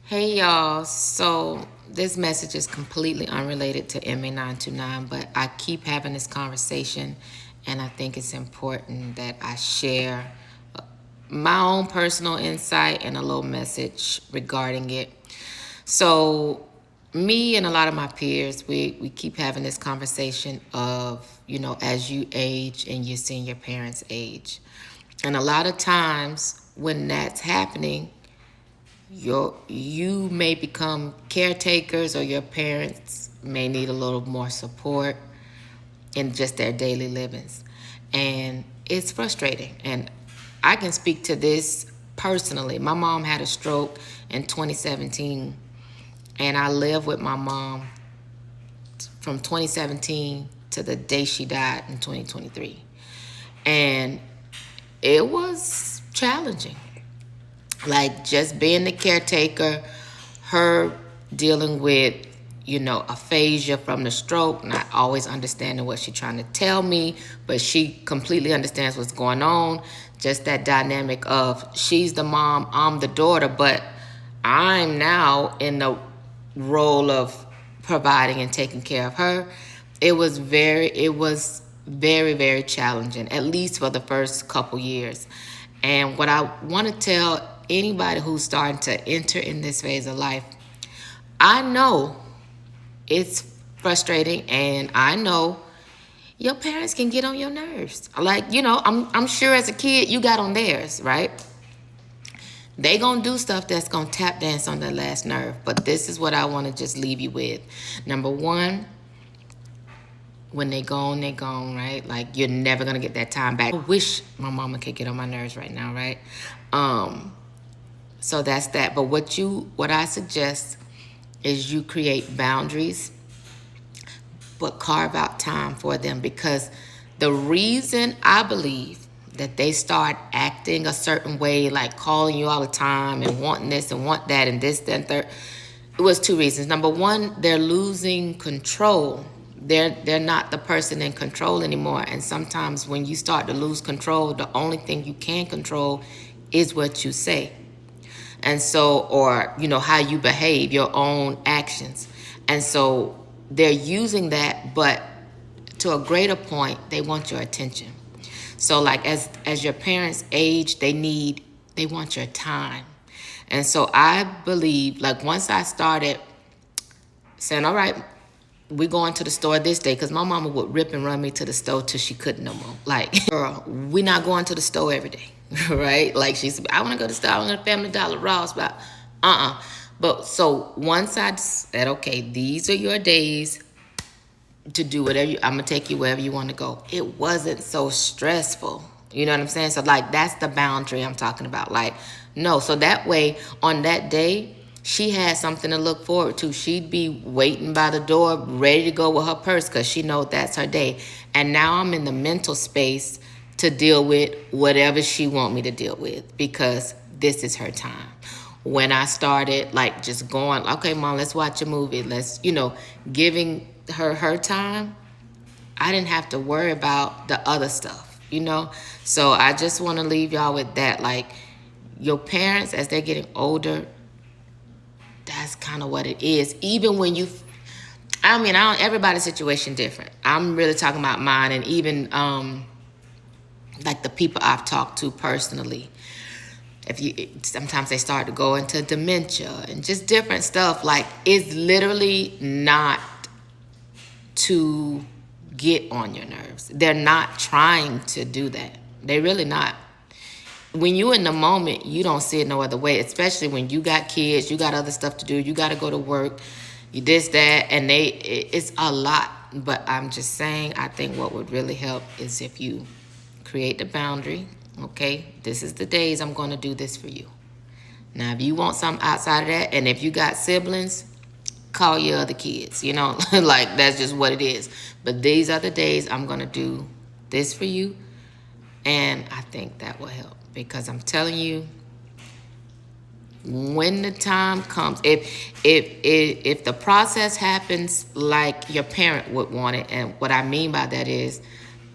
Hey y'all, so this message is completely unrelated to MA929, but I keep having this conversation and I think it's important that I share my own personal insight and a little message regarding it. So, me and a lot of my peers, we keep having this conversation of, as you age and you're seeing your parents age. And a lot of times when that's happening, you may become caretakers or your parents may need a little more support in just their daily livings, and it's frustrating. And I can speak to this personally. My mom had a stroke in 2017, and I lived with my mom from 2017 to the day she died in 2023, and it was challenging, like just being the caretaker, her dealing with, aphasia from the stroke, not always understanding what she's trying to tell me, but she completely understands what's going on. Just that dynamic of she's the mom, I'm the daughter, but I'm now in the role of providing and taking care of her. It was very, very challenging, at least for the first couple years. And what I want to tell anybody who's starting to enter in this phase of life, I know it's frustrating, and I know your parents can get on your nerves. Like, I'm sure as a kid you got on theirs, right? They gonna do stuff that's gonna tap dance on their last nerve. But this is what I want to just leave you with. Number one, when they gone, right? Like, you're never gonna get that time back. I wish my mama could get on my nerves right now, right? So that's that. But what I suggest is you create boundaries, but carve out time for them, because the reason I believe that they start acting a certain way, like calling you all the time and wanting this and want that and this, that, and third, it was two reasons. Number one, they're losing control. They're not the person in control anymore. And sometimes when you start to lose control, the only thing you can control is what you say. And so, or, how you behave, your own actions. And so they're using that, but to a greater point, they want your attention. So like as your parents age, they want your time. And so I believe, like, once I started saying, all right, we going to the store this day, because my mama would rip and run me to the store till she couldn't no more. Like, girl, we not going to the store every day, right? Like, she said, I want to go to the store, I want to go to Family Dollar, Ross, but But so once I said, okay, these are your days to do whatever I'm gonna take you wherever you want to go. It wasn't so stressful. You know what I'm saying? So like, that's the boundary I'm talking about. Like, no, so that way on that day, she had something to look forward to. She'd be waiting by the door, ready to go with her purse, because she knows that's her day. And now I'm in the mental space to deal with whatever she want me to deal with, because this is her time. When I started like just going, okay, mom, let's watch a movie. Let's, giving her time, I didn't have to worry about the other stuff. So I just want to leave y'all with that. Like, your parents, as they're getting older, that's kind of what it is. Even when everybody's situation different. I'm really talking about mine, and even like the people I've talked to personally. Sometimes they start to go into dementia and just different stuff. Like, it's literally not to get on your nerves. They're not trying to do that. They're really not. When you're in the moment, you don't see it no other way, especially when you got kids, you got other stuff to do, you got to go to work, you this, that, and it's a lot. But I'm just saying, I think what would really help is if you create the boundary. Okay, this is the days I'm going to do this for you. Now, if you want something outside of that, and if you got siblings, call your other kids, like, that's just what it is. But these are the days I'm going to do this for you. And I think that will help, because I'm telling you, when the time comes, if the process happens like your parent would want it, and what I mean by that is,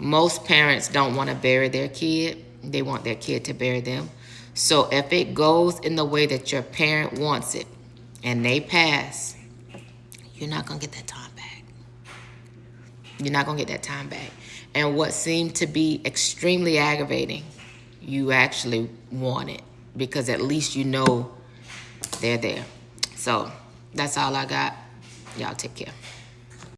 most parents don't want to bury their kid. They want their kid to bury them. So if it goes in the way that your parent wants it, and they pass, you're not going to get that time back. You're not going to get that time back. And what seemed to be extremely aggravating, you actually want it, because at least you know they're there. So that's all I got. Y'all take care.